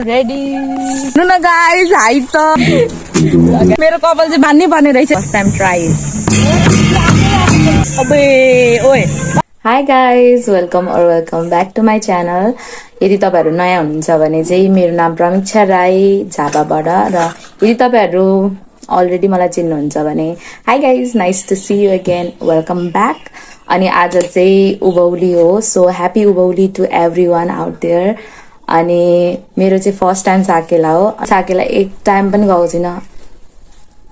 Ready नु न guys height त मेरो कपाल चाहिँ बान्नै पर्ने रहेछ फर्स्ट टाइम ट्राई अबे ओए hi guys welcome back to my channel. यदि तपाईँहरू नयाँ हुनुहुन्छ भने चाहिँ मेरो नाम प्रमीक्षा राई झापाबाट र यदि तपाईँहरू अलरेडी मलाई चिन्नुहुन्छ भने hi guys nice to see you again welcome back. अनि आज चाहिँ उभौली हो, so happy Ubhauli to everyone out there. अनि मेरो चाहिँ फर्स्ट टाइम साकेला हो, साकेला एक टाइम पनि गएको छुइनँ।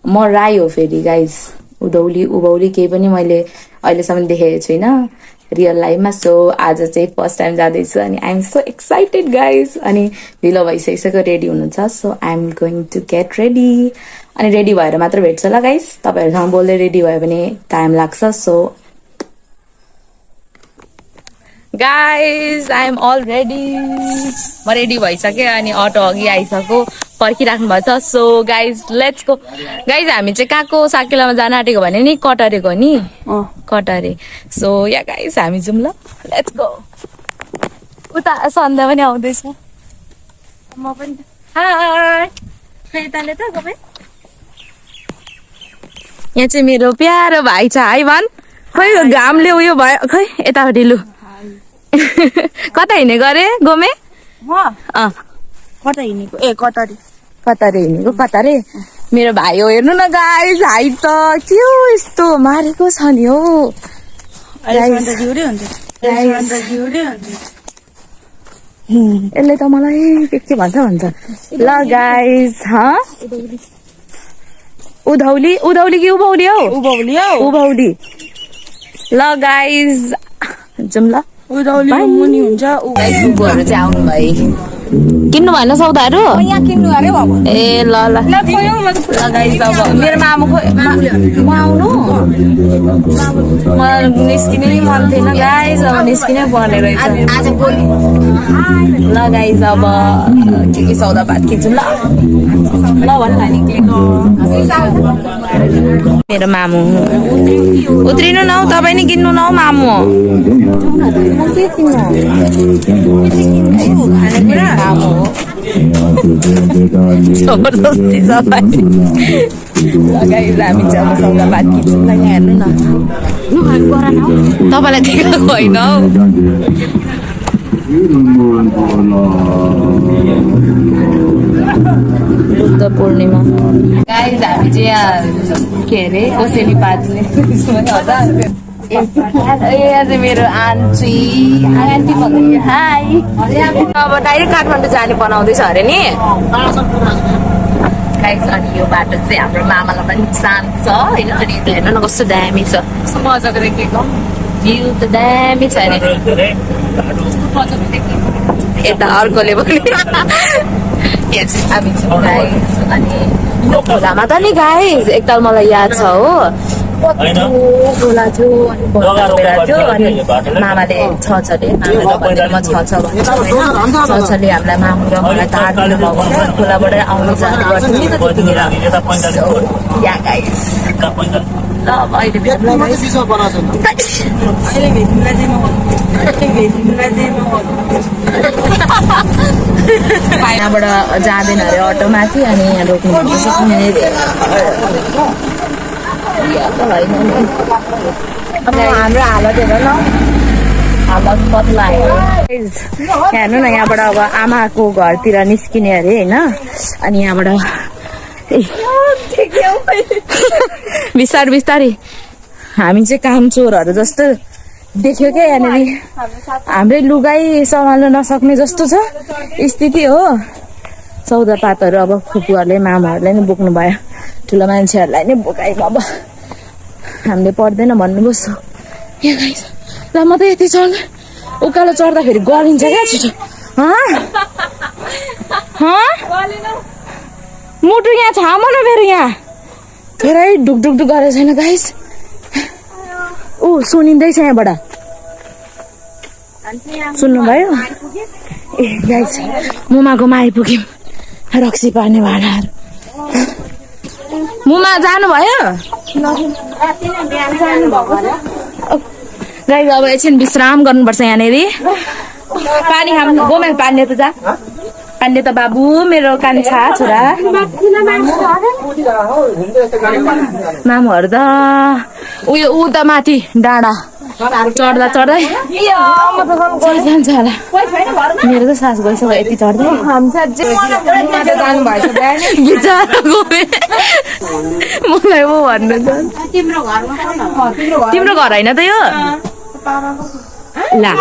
म राई हो फेरि गाइज, उभौली केही पनि मैले अहिलेसम्म देखेको छुइनँ रियल लाइफमा। सो आज चाहिँ फर्स्ट टाइम जाँदैछु अनि I am so excited guys. अनि ढिलो भइसकिसक्यो, रेडी हुनुहुन्छ, so I am going to get ready. अनि रेडी भएर मात्र भेट्छ ल गाइज, तपाईँहरूसँग बोल्दै रेडी भयो भने टाइम लाग्छ। So guys I am all ready, म रेडी भइसकेँ अनि अटो अघि आइसक्यो, पर्खिराख्नु भएको छ। So guys let's go. Guys हामी चाहिँ कहाँको साकेलामा जान आँटेको भने नि कटारेको नि कटारे। सो या गाइज हामी जाउँ ल, लेट्स गो। उता सन्ध्या पनि आउँदैछ, म पनि। हाय यताले त गए यहाँ चाहिँ मेरो प्यारो भाइ छ। हाई भन, खै घामले उयो भयो, खै यतापट्टि लु कता हिँड्ने गरे गोमे? कता हिँडेको? ए कतारे कतारे हिँडेको। कतारे मेरो भाइ हो, हेर्नु न गाइज हाइट त के हो यस्तो मारेको छ नि हो। यसले त मलाई के भन्छ ल गाइज। उधौली उधौली कि उभौली हौ? उभौली ल गाइज जाउँ ल। उधौली मुनि हुन्छ। उभोहरू चाहिँ आउनु भयो, किन्नु भएन सौदाहरू? यहाँ किन्नु अरे बाबु। ए ल ल गाइज। अब मेरो मामु म आउनु म निस्किनै मन थिएन गाइज, अब निस्किनै पर्ने रहेछ ल गाइज। अब के सौदापात खिच्छु ल ल भन्न मेरो मामु। उत्रिनु न हौ, तपाईँ नि किन्नु न हौ मामु। मामु जबरजस्ती सबै गाइज। हामी चाहिँ अब सौदापात खिच्छौँ ल, यहाँ हेर्नु न। तपाईँलाई देखाएको होइन हौ। बुद्ध पूर्णिमा गाइज, हामी चाहिँ यहाँ के अरे कोसेली पार्ने। मेरो आन्टी भन्दै हाई। अब डाइरेक्ट काठमाडौँ जाने बनाउँदैछ अरे नि गाइज। अनि यो बाटो चाहिँ हाम्रो मामालाई पनि शान्त छ होइन। अनि हेर्नु न कस्तो दामी छ, कस्तो मजाको देखेको भ्यू त दामी छ अरे। यता अर्कोले पनि हामी छौँ गाइज। अनि खोलामा त नि गाइज एकताल मलाई याद छ हो, खोला थियो अनि थियो। अनि मामाले छले म छ छले हामीलाई मामु र मलाई तार्नु भयो, खोलाबाट आउनु जानु गर्थ्यो नि त त्यतिखेर। या गाइज ल अब अहिले यहाँबाट जाँदैन अरे अटोमाथि, अनि यहाँ रोक्नु हाम्रो हालत हेर न, हालत पतला हेर्नु न। यहाँबाट अब आमाको घरतिर निस्किने अरे होइन। अनि यहाँबाट बिस्तारै बिस्तारै हामी चाहिँ काम चोरहरू जस्तो देख्यो क्या। यहाँनिर हाम्रै लुगाई सम्हाल्न नसक्ने जस्तो छ स्थिति हो। सौदापातहरू अब फुपूहरूले मामाहरूले नै बोक्नु भयो, ठुलो मान्छेहरूलाई नै बोकायो। अब हामीले पर्दैन भन्नुभयो। ल म त यति चढ्नु, उकालो चढ्दाखेरि गलिन्छ क्या छिटो। मुटु यहाँ छाम न फेरि, यहाँ थोरै ढुकढुक गरेको छैन गाइस। ऊ सुनिँदैछ यहाँबाट, सुन्नुभयो? ए गाइस मुमाकोमा आइपुग्यौँ, रक्सी पार्ने भाँडाहरू। मुमा जानुभयो गाइस। अब एकछिन विश्राम गर्नुपर्छ यहाँनिर, पानी खानु। गोमेल पानी त जा कान्ने त बाबु मेरो कान्छा छोरा मामुहरू त उयो ऊ त माथि डाँडा चढ्दा चढ्दै जान्छ होला मेरो त सास गइसक्यो यति चढ्दै मलाई ऊ भन्नु त तिम्रो घर होइन त यो ला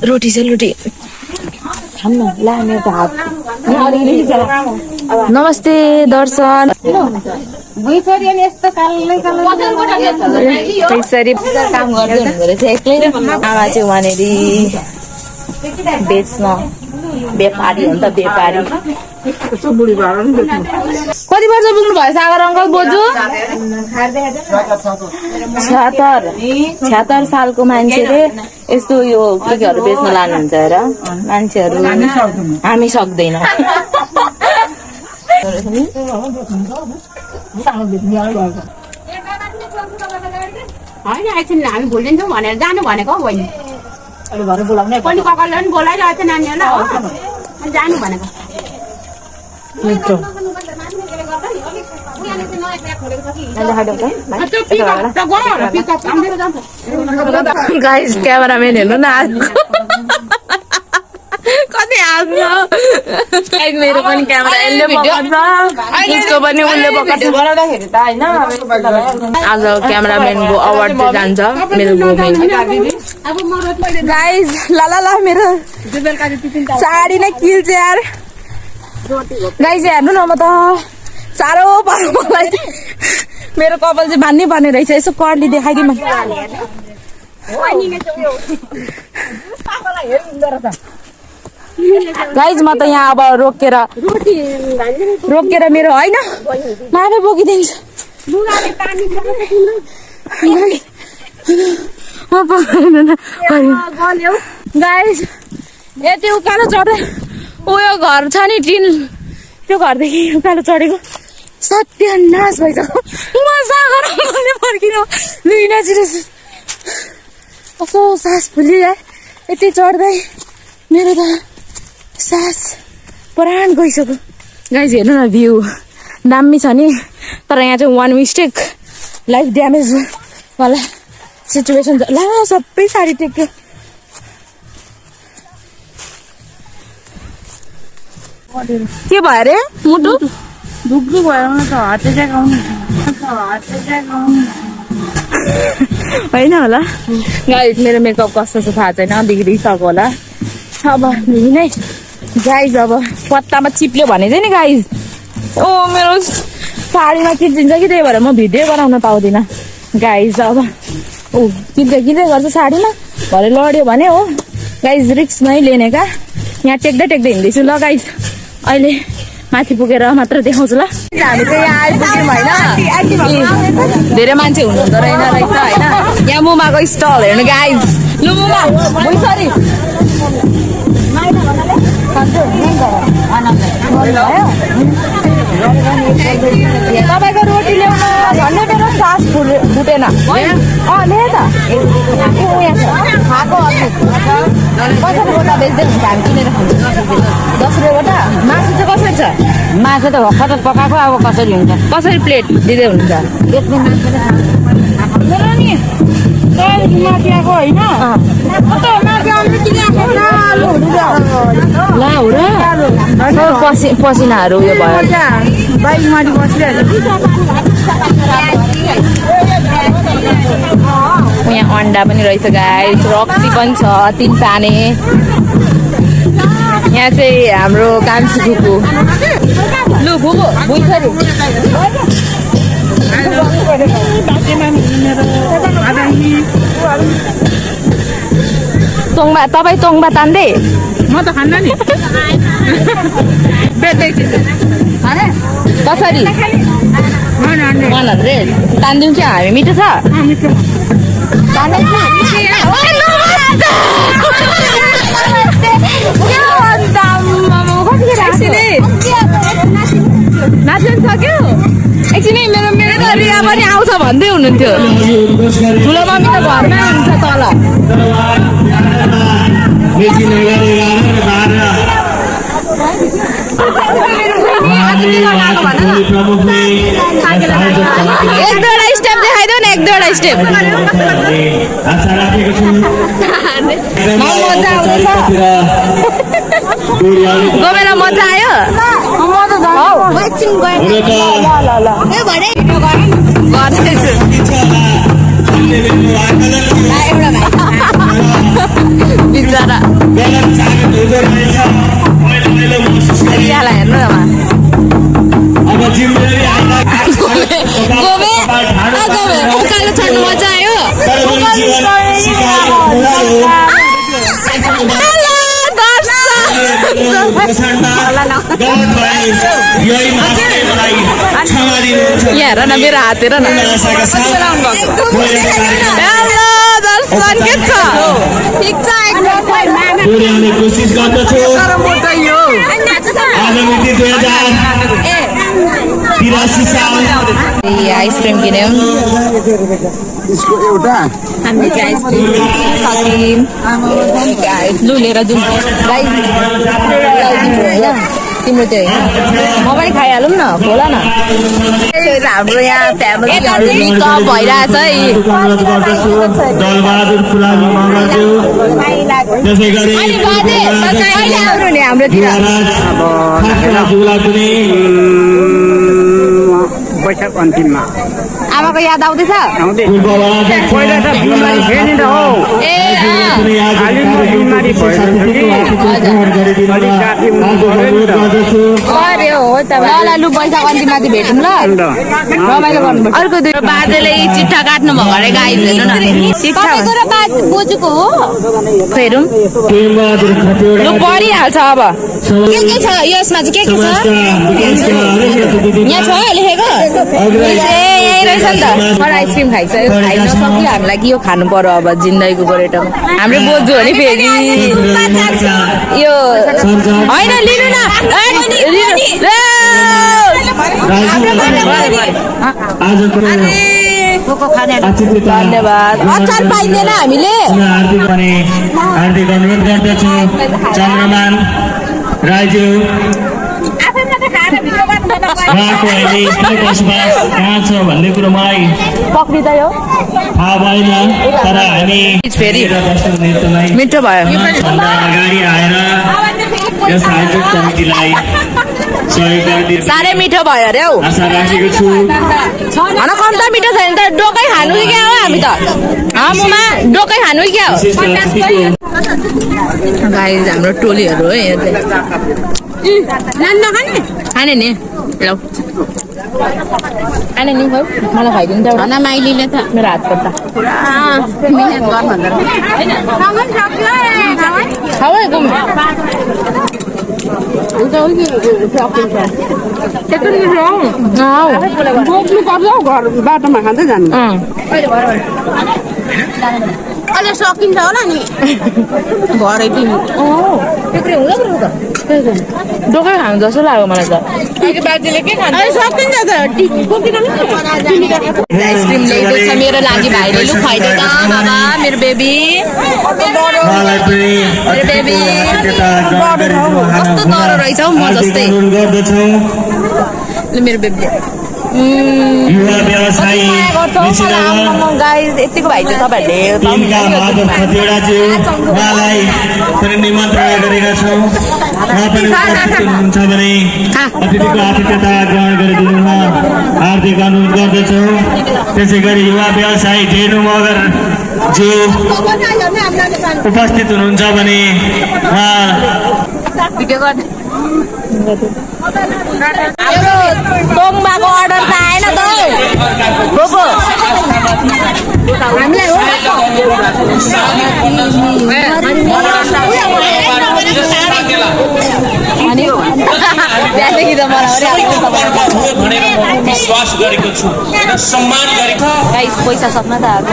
रोटी छ रोटी ला मेरो त हात नमस्ते दर्शन त्यसरी काम गर्दै हुनुहुँदो रहेछ एक्लै आमा चाहिँ वहाँनिर बेच्न व्यापारी हो नि त व्यापारी कति वर्ष पुग्नु भयो सागर अङ्कल बोजू 76 सालको मान्छेले यस्तो यो केहरू बेच्न लानुहुन्छ हेर मान्छेहरू हामी सक्दैनौँ होइन एकछिन हामी भुलिन्छौँ भनेर जानु भनेको बहिनी पनि कपालले पनि बोलाइरहेको थियो नानीहरूलाई हो जानु भनेको गाइस क्यामेराम्यान हेर्नु न कति आफ्नो मेरो पनि क्यामेरा यसले पकाउँछ उसको पनि उसले पकाउँछ आज क्यामेराम्यानको अवार्ड चाहिँ जान्छ मेरो भूमि गाइस ला मेरो साडी नै किल्छ यार गाइस हेर्नु न म त साह्रो पर्यो मलाई मेरो कपाल चाहिँ बान्नै पर्ने रहेछ यसो कर्ली देखाइदिउँ गाइज म त यहाँ अब रोकेर मेरो होइन माफै बोकिदिन्छु गाइज यति उकालो चढ्दै उयो घर छ नि टिन त्यो घरदेखि उकालो चढेको सत्यानाश भइसक्यो सागर फर्किनु लुइना छिटो कस्तो सास फुलिया यति चढ्दै मेरो त सास प्राण गइसक्यो गाइज हेर्नु न भ्यू दामी छ नि तर यहाँ चाहिँ वान मिस्टेक लाइफ ड्यामेज वाला सिचुएसन छ ला सबै साडी टेक्यो के भयो अरे मुटु दुब्लु भयो त हात एट्याक आउने होइन होला गाइज मेरो मेकअप कस्तो छ थाहा छैन बिग्रिसक्यो होला अब नै गाइज अब पत्तामा चिप्ल्यो भने चाहिँ नि गाइज ओ मेरो साडीमा किचिन्छ कि त्यही भएर म भिडियो बनाउन पाउँदिनँ गाइज अब ऊ किन्दै गर्छ साडीमा भरे लड्यो भने हो गाइज रिक्स नै लिने का यहाँ टेक्दै हिँड्दैछु ल गाइज अहिले माथि पुगेर मात्र देखाउँछु ल हामी चाहिँ यहाँ आइपुग्यौँ होइन धेरै मान्छे हुनुहुँदो रहेछ होइन यहाँ मुमाको स्टल हेर्नु गाइज लु मुमा सरी तपाईँको रोटी ल्याउनु झन्डै मेरो सास फुटेन ल्याए त उयो छ खाएको कसरी गोटा बेच्दै हुन्छ हामी किनेर खान्छ 10 रुपियाँ गोटा मासु चाहिँ कसरी छ मासु त भर्खर पकाएको अब कसरी हुन्छ कसरी प्लेट दिँदै हुन्छ मेरो नि माथि आएको होइन ला हो र पसिनाहरू उयो भयो बाइक माथि बसिरहेको यहाँ अन्डा पनि रहेछ गाइस रक्सी पनि छ 3 पाने यहाँ चाहिँ हाम्रो कान्छी फुपू लु फुपू बुझ्छरी तोङबा तपाईँ तोङबा तान्दै म त खान्न नि कसरी 100 तानिदिउँ क्या हामी मिठो छ नाच्नु सक्यो एकछिन मेरो त रिया पनि आउँछ भन्दै हुनुहुन्थ्यो ठुलो मम्मी त घरमै हुन्छ तल एक दुईवटा स्टेप देखाइदेऊ न एक दुईवटा स्टेप गोमेला मजा आयो बिचरा हेर्नु उकालो चढ्नु मजा आयो यहाँ हेर न मेरो हात हेर न दर्शन के छ ठिक छ कोसिस गर्दछु आगामी 2083 साल आइसक्रिम किन्यौँ हामीले चाहिँ आइसक्रिम सक्यौँ लु लिएर जाउँ तिम्रो त्यो म पनि खाइहालौँ न खोला न हाम्रो यहाँ फ्यामिली कप भइरहेछ है आउनु नि हाम्रोतिर बैशाख अन्तिममा आमाको याद आउँदैछ पहिला त बिमारी थियो नि त हो अलिक बिमारी भयो हो त ल लु बैशाख अन्तिममा चाहिँ भेटौँ ल रमाइलो गर्नुपर्छ अर्को दुई बाजेले चिट्ठा काट्नु भएको अरे गाई हेर्नु न चिट्ठा बोजूको हो हेरौँ लु परिहाल्छ अब के छ यसमा चाहिँ के छ यहाँ छ लेखेको यही रहेछ नि त मलाई आइसक्रिम खाइसक्यो खाइ नसक्यो हामीलाई कि यो खानु पर्यो अब जिन्दगीको पर्यटन हाम्रो बोजू हो नि फेरि यो होइन लिनु न धन्यवाद अचार पाइँदैन हामीले हार्दिक अनुरोध गर्दछु चन्द्रमान राजु उहाँको अहिले के बसोबास कहाँ छ भन्ने कुरो मलाई पक्रिँदै हो थाहा भएन तर हामी फेरि मिठो भयो अगाडि आएर यस आयोजक कमिटीलाई सहयोग गरिदिनु साह्रै मिठो भयो अरे हौ आशा राखेको छु हन कम्ता मिठो छैन त डोकै खानु कि क्या हो हामी त आमुमा डोकै खानु कि क्या हो गाई हाम्रो टोलीहरू हो यहाँ खाने नि ल खाने नि खाऊ मलाई खाइदिनु त माइलीले त मेरो हात पर्छ खाऊ है गुम बोक्नु पर्छ हौ घर बाटोमा खाँदै जानु अहिले सकिन्छ होला नि घरै तिमी डोकै खानु जस्तो लाग्यो मलाई त सकिन्छ त आइसक्रिम ल्याइदिएको छ मेरो लागि भाइले लु खाइदियो त बाबा मेरो बेबी मेरो बेबी कस्तो डह्रो रहेछ हौ म जस्तै ल मेरो बेबी युवा व्यवसायी गाइस यतिको भाइ चाहिँ तपाईँहरूले उहाँलाई पनि निमन्त्रणा गरेका छौँ उहाँ पनि उपस्थित हुनुहुन्छ भने अतिथिको आतिथ्यता ग्रहण गरिदिनु हार्दिक अनुरोध गर्दछौँ त्यसै गरी युवा व्यवसायी धेनु मगर जो उपस्थित हुनुहुन्छ भने उहाँ तोङमाको अर्डर त आएन त बोको हामीलाई हो त्यहाँदेखि त भनेर म विश्वास गरेको छु र सम्मान गरेको पैसा सपना त आएको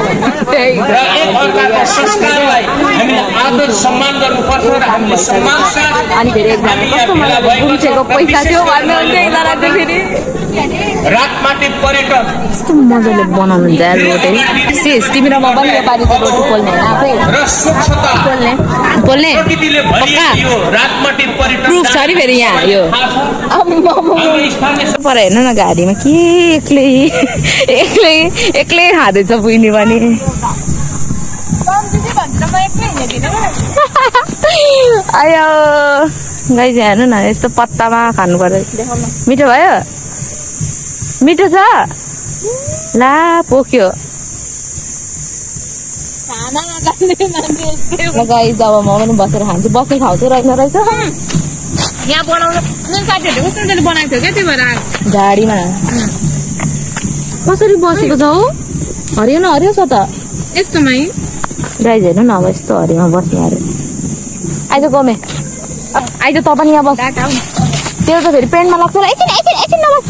र एक अर्काको संस्कारलाई हामीले आदर सम्मान गर्नुपर्छ र हामीले सम्मान साथ अनि फेरि एकजना कस्तो मलाई गुम्सेको पैसा थियो भन्नुहुन्थ्यो एकजना चाहिँ फेरि रातमाटी पर्यटन कस्तो मजाले बनाउनुहुन्छ यार रोटी सिस तिमी र म पनि नेपाली त रोटी पोल्ने होइन आफै र स्वच्छता पोल्ने प्रकृतिले भरिएको रातमाटी पर्यटन प्रुफ छ नि फेरि यहाँ यो हाम्रो स्थानीय पर हेर्नु न गाडीमा के एक्लै खाँदैछ बुझ्ने पनि आयो गाई हेर्नु न यस्तो पत्तामा खानु पर्यो मिठो भयो मिठो छ ला पोख्यो गाई जब म पनि बसेर खान्छु बस्ने ठाउँ चाहिँ रहेन रहेछ यहाँ बनाउनु साथीहरूले कस्तो मजाले बनाएको थियो क्या त्यो भएर गाडीमा कसरी बसेको छ हौ हरियो न हरियो छ त यस्तोमै गाइज हेर्नु न अब यस्तो हरियोमा बस्ने अरे आइज गमे आइज त पनि यहाँ बस त्यो त फेरि पेन्टमा लाग्छ एकछिन नबस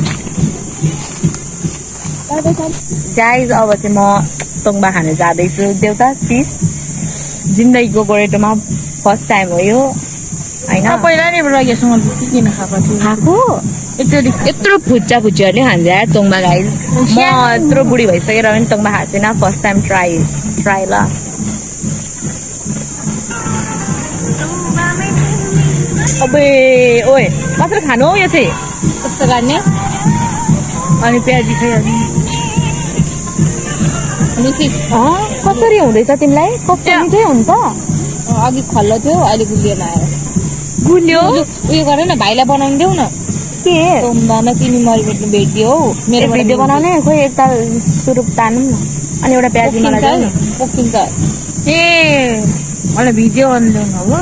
गाइज अब चाहिँ म तोङ्बा खानु जाँदैछु देउता सिस जिन्दगीको गोरेटोमा फर्स्ट टाइम हो यो होइन पहिला नै लगेसँग किन खाएको थियो खाएको यत्रो फुच्चाहरूले खान्छ यार तोङ्बा गाइज म यत्रो बुढी भइसकेर पनि तोङ्बा खाएको छैन फर्स्ट टाइम ट्राई ल अबे ओए कसरी खानु हौ यो चाहिँ कस्तो गर्ने अनि प्याजी खाइहाल्नु मिसिस कसरी हुँदैछ तिमीलाई कस्तो मिठै हुन्छ अघि खल्लो थियो अहिले गुलिएन आयो गुलियो उयो गर न भाइलाई बनाउनु देऊ न के तोम्बामा तिमी मरि भेट्नु भेटियो हौ मेरो भिडियो बनाउने खोइ एकताल सुरुप तानौँ न अनि एउटा प्याजी मलाई देऊ न पोकिन्छ ए मलाई भिडियो बनाउनु हो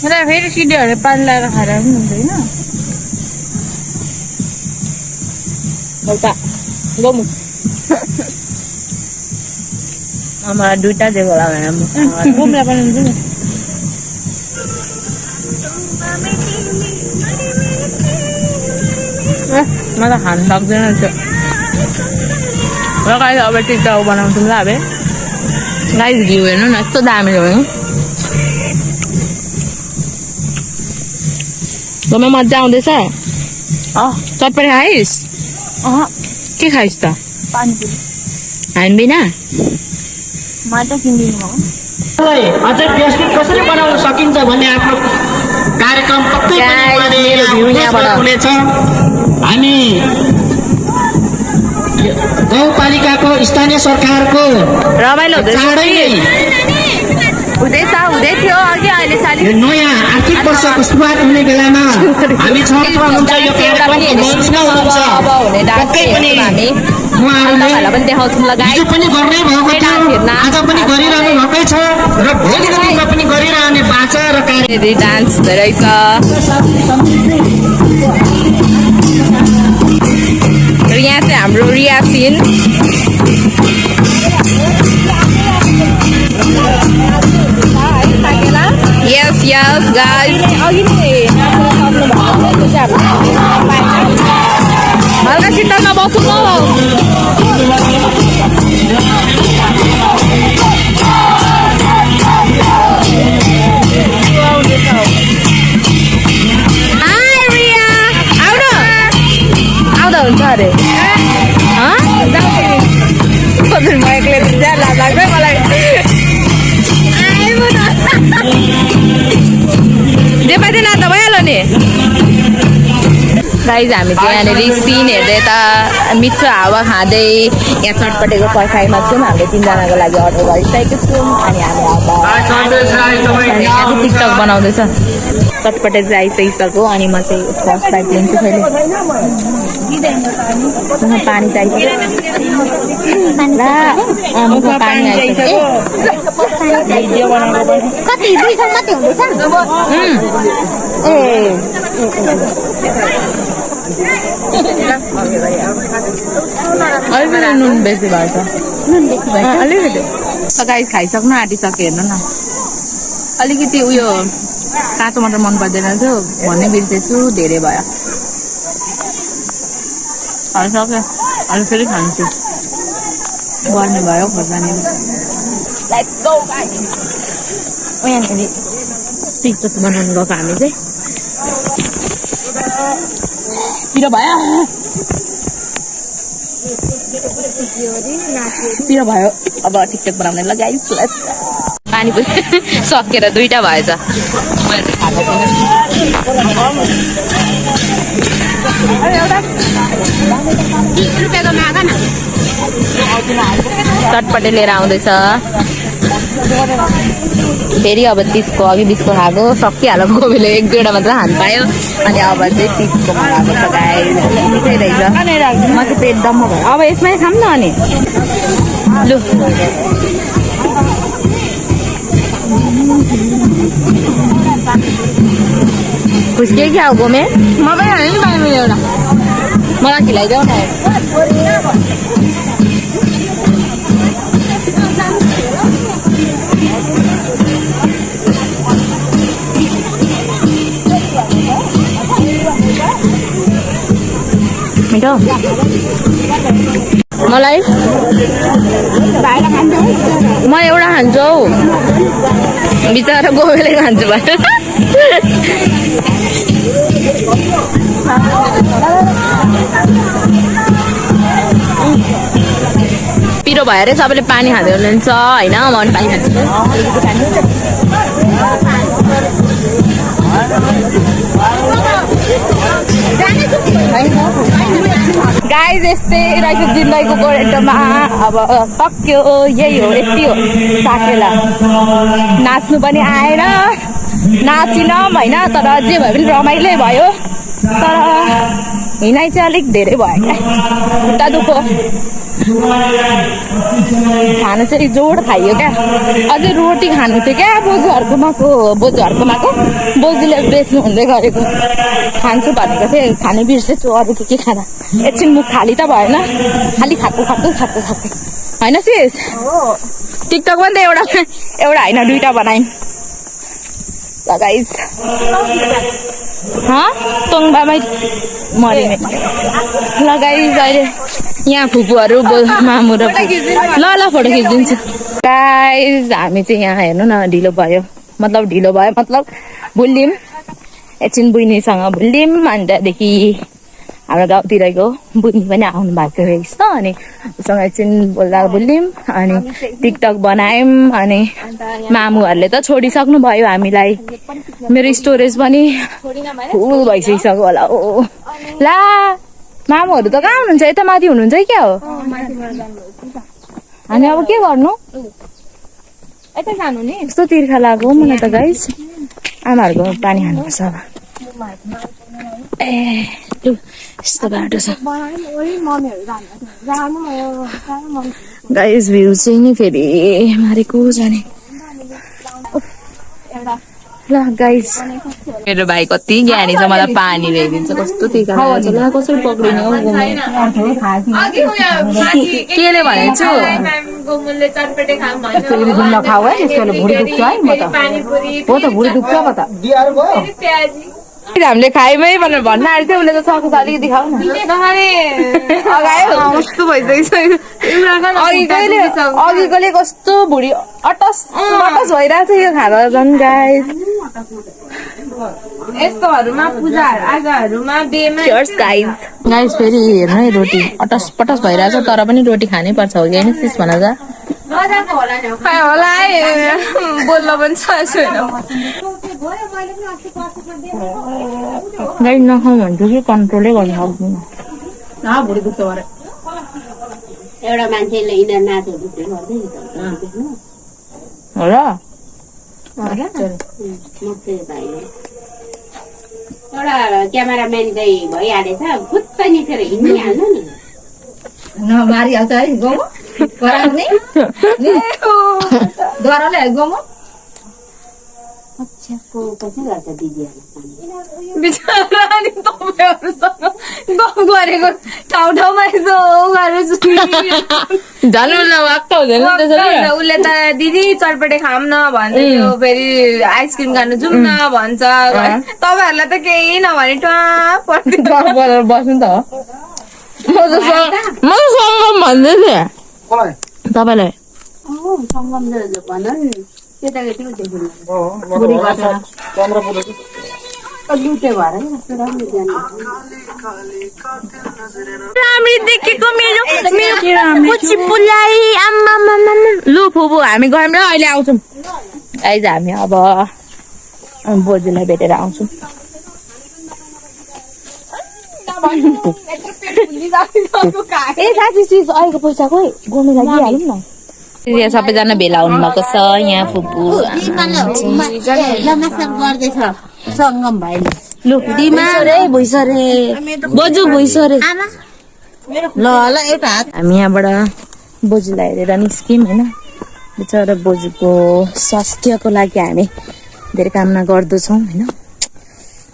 मलाई फेरि सिडीहरू पानी लगाएर खाएर पनि हुँदैन एउटा गमु मलाई दुइटा दिएको होला भनेर गुम्ला पनि हुन्छ नि म त खानु सक्दैन त्यो र गाइस अब टिकटक बनाउँछु ल अब गाइस भ्यू हेर्नु न यस्तो दामी हो तँलाई मजा आउँदैछ चटपटी खाइस् के खाइस् त पानीपुरी हामी बिना म त किन्दिनु हो अझै व्यवस्थित कसरी बनाउन सकिन्छ भन्ने आफ्नो कार्यक्रम पक्कै पनि उहाँले हुनेछ। हामी गाउँपालिकाको स्थानीय सरकारको रमाइलो चाँडै नै हुँदै थियो अघि अहिले यो नयाँ आर्थिक वर्षको सुरुवात हुने बेलामा हामी छर्छर हुन्छ यो कार्यक्रमको मञ्चमा हुनुहुन्छ। पक्कै पनि उहाँहरूले पनि देखाउँछौँ ल हिजो पनि गर्नै भएको थियो, आज पनि गरिरहनु भएकै छ र भोलिको दिनमा पनि गरिरहने बाचा र कार्य डान्स हुँदो रहेछ। र यहाँ चाहिँ हाम्रो रिया सिन Yes, guys. हल्का शीतलमा बसौँ न आउँदा हुन्छ अरे म एक्लै लाज लाग्छ मलाई देखाइदे न त भइहाल्यो नि गाइज हामी चाहिँ यहाँनिर सिन हेर्दै यता मिठो हावा खाँदै यहाँ चटपटेको पर्खाइमा छौँ। हामीले 3 जनाको लागि अर्डर गरिसकेको छौँ अनि हामी अब टिकटक बनाउँदैछ। चटपटे चाहिँ आइसकिसक्यो अनि म चाहिँ फर्स्ट बाइक लिन्छु फेरि पानी चाहिन्छ पानी आइसक्यो कति 2 ठाउँ मात्रै हुँदैछ अलिकति नुन बेसी भएछ अलिकति गाइस खाइसक्नु आँटिसक्यो हेर्नु न अलिकति उयो काँचो मटर मन पर्दैन थियो भन्ने बिर्सेछु धेरै भयो अहिले सक्यो अहिले फेरि खान्छु गर्मी भयो खोर्सानी यहाँनिर टिकटक बनाउनु गएको हामी चाहिँ पिरो भयो पिरो भयो अब टिकटक बनाउने लगाइस पानी पनि सकेर 2टा भएछ मैले खाएको छैन चटपटे लिएर आउँदैछ फेरि अब 30को अघि 20को खाएको सकिहाल्यो गोबीले 1-2वटा मात्र खानु पायो अनि अब चाहिँ 30को मगाएको छ गाइस मिठै रहेछ म चाहिँ पेट दम्म भयो अब यसमै खाऊँ न अनि लु खुस्के क्या हो गोमे म पनि हाल्नु नि पानी एउटा मलाई खिलाइदेऊ न मिठो मलाई म एउटा खान्छु हौ बिचरा गोबेले खान्छु भयो पिरो भएर सबैले पानी खाँदै हुनुहुन्छ होइन म पनि पानी खान्छु गाइज यस्तै रहेछ जिन्दगीको गोरेटोमा अब सक्यो यही हो यति हो साकेला नाच्नु पनि आएन नाचिनौँ होइन तर जे भए पनि रमाइलै भयो तर हिँडाइ चाहिँ अलिक धेरै भयो क्या खुट्टा दुखो खाना चाहिँ जोड खाइयो क्या अझै रोटी खानु थियो क्या बोजूहरूकोमाको बोजूले बेच्नु हुँदै गरेको खान्छु भनेको थिएँ खाने बिर्सेछु अरू के खाना एकछिन मुख खाली त भएन खाली खाएको होइन सिस टिकटक पनि त एउटा होइन 2टा बनाइन् लगाइस तोङबामै मरिने लगाइस अहिले यहाँ फुपूहरू मामु र ल फोटो खिचिदिन्छु गाइस हामी चाहिँ यहाँ हेर्नु न ढिलो भयो मतलब भुल्यौँ एकछिन बुइनीसँग भुल्यौँ अनि त्यहाँदेखि हाम्रो गाउँतिरको बुइनी पनि आउनु भएको रहेछ अनि उसँग एकछिन बोल्दा भुल्यौँ अनि टिकटक बनायौँ अनि मामुहरूले त छोडिसक्नु भयो हामीलाई मेरो स्टोरेज पनि फुल भइसकिसक्यो होला ओ ला मामुहरू त कहाँ हुनुहुन्छ यता माथि हुनुहुन्छ है क्या हो हामी अब के गर्नु यता जानु नि यस्तो तिर्खा लाग्यो मलाई त गाइस आमाहरूको पानी खानुपर्छ अब ए लु यस्तो बाटो छ गाइस भ्यू चाहिँ नि फेरि मारेको जाने ल गाइस मेरो भाइ कति ज्ञानी छ मलाई पानी ल्याइदिन्छ कस्तो तिर्खा लाग्छ ल कसरी पक्रिने हो केले भनेको छु नखाऊ है त्यसले भुँडी दुख्छ है म त भुँडी दुख्छ म त हामीले खाइमै भनेर भन्न आएको थियो उसले त सक्छ अलिकति खाऊ न अघिकोले कस्तो भुँडी अटस भइरहेको छ यो खाँदा झन् गाइस यस्तोहरूमा पूजाहरू आजहरूमा बेमा गाइस फेरि हेर्नु है रोटी अटस पटस भइरहेछ तर पनि रोटी खानै पर्छ हो कि होइन सिस भन त होला है बोल्न पनि छैन गाइस नखाउँ भन्छु कि कन्ट्रोलै गर्न सक्दिनँ भुँडी दुख्छ भरे एउटा मान्छेले यिनीहरू नाचहरू दुख्दै गर्दै हो र एउटा क्यामेराम्यान चाहिँ भइहालेछ फुत्त निसेर हिँडिहाल्नु नि मारिहाल्छ है गाउँमा गराउने द्वाराले गाउँमा कक्षाको कसै गर्छ दिदीहरू बिचरा नि तपाईँहरूसँग गफ गरेको ठाउँमा यसो गरेर झन् वाक्क हुँदैन त्यसरी उसले त दिदी चटपटे खाऊँ न भन्दै थियो फेरि आइसक्रिम खानु जाउँ न भन्छ तपाईँहरूलाई त केही नभने टुवा पर्दैन बस्नु त म सङ्गम भन्दै थिएँ तपाईँलाई सङ्गम भन नि केटाकेटी देख्नु लुटे भएर कस्तो राम्रो जानु राम्री देखेको मेरो पछि पुलाई आम्मा लु फुबु हामी गयौँ र अहिले आउँछौँ आइज हामी अब बोजूलाई भेटेर आउँछौँ ए साथी चिज अहिलेको पैसा खोइ गोमी लागिहालौँ न यहाँ सबैजना भेला हुनुभएको छ यहाँ फुपू गर्दैछ सङ्गम भाइले लु भुइसरे बोजू भुइसरे ल ल एउटा हात हामी यहाँबाट बोजूलाई हेरेर निस्क्यौँ होइन बिचरा बोजूको स्वास्थ्यको लागि हामी धेरै कामना गर्दछौँ होइन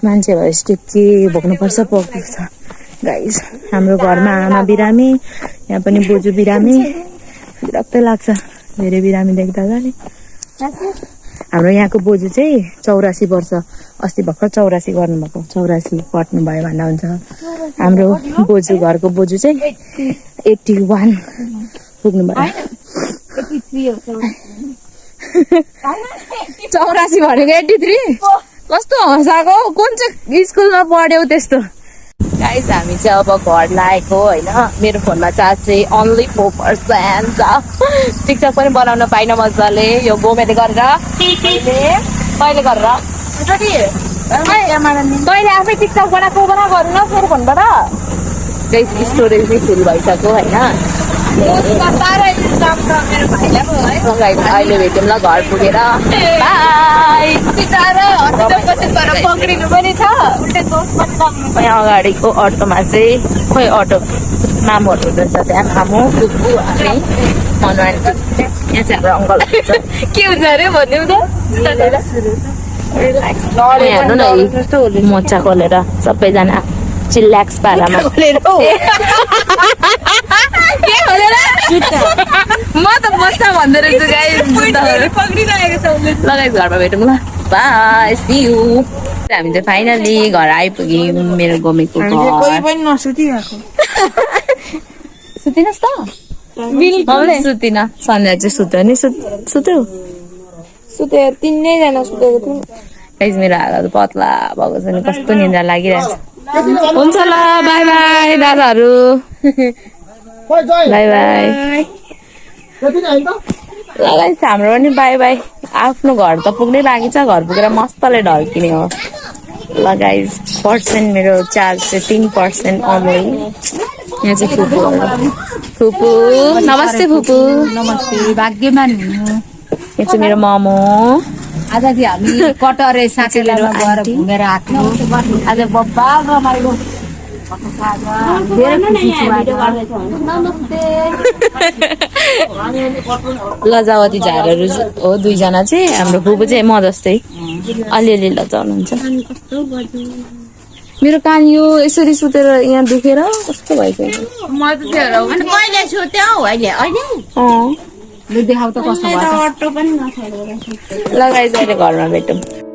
मान्छे भएपछि के भोग्नुपर्छ पोख्छ गाइस हाम्रो घरमा आमा बिरामी यहाँ पनि बोजू बिरामी विरक्तै लाग्छ धेरै बिरामी देख्दा नि हाम्रो यहाँको बोजू चाहिँ 84 वर्ष अस्ति भर्खर 84 गर्नुभएको 84 पट्नु भयो भन्दा हुन्छ हाम्रो बोजू घरको बोजू चाहिँ 81 पुग्नु भयो 84 भनेको 83 कस्तो हँसाएको कुन चाहिँ स्कुलमा पढ्यौ त्यस्तो गाइस हामी चाहिँ अब घर लागेको होइन मेरो फोनमा चार्ज चाहिँ ओन्ली 4% छ टिकटक पनि बनाउन पाइन मजाले यो गोमेले गरेर कहिले गरेर तैँले आफै टिकटक बनाएको गरौँ न मेरो फोनबाट गाइस स्टोरेज चाहिँ फुल भइसक्यो होइन अहिले भेट्यौँ ल घर पुगेर पक्रिनु पनि छ यहाँ अगाडिको अटोमा चाहिँ खोइ अटो मामुहरू हुँदैछ त्यहाँ मामु फुपू हामी मनुहान यहाँ चाहिँ हाम्रो अङ्कल के हुन्छ अरे भनिदिउँ त हेर्नु न मोचा खोलेर सबैजना चिल्ल्याक्स पारामा म त बस्छ भन्दै रहेछु लगाइस घरमा भेटौँ ल बाई सी यू हामी चाहिँ फाइनली घर आइपुग्यौँ मेरो गोमीको घर सुतिनस् त सुतिन सन्ध्या चाहिँ सुत्यो नि सुत्यो सुते 3 जना सुतेको थियो गाइस मेरो हात पतला भएको छ नि कस्तो निन्द्रा लागिरहेछ हुन्छ ल बाई बाई दादाहरू बाई बाई लगाइस हाम्रो पनि बाई बाई आफ्नो घर त पुग्नै बाँकी छ घर पुगेर मस्तले ढल्किने हो ल गाइस पर्सेन्ट मेरो चार्ज चाहिँ 3% ओन्ली यहाँ चाहिँ फुपू नमस्ते फुपू नमस्ते भाग्यमान हुनु यहाँ चाहिँ मेरो मोमो आज चाहिँ हामी कटरे साकेलामा गएर घुमेर आएको आज बब्बा रमाइलो लजावती झारहरू हो 2 जना चाहिँ हाम्रो फुपू चाहिँ म जस्तै अलिअलि लजाउनुहुन्छ मेरो कान यो यसरी सुतेर यहाँ दुखेर कस्तो भइसक्यो कहिले सुत्यो अहिले अहिले लु देखाउ त कस्तो भयो लगाइज अहिले घरमा भेटौँ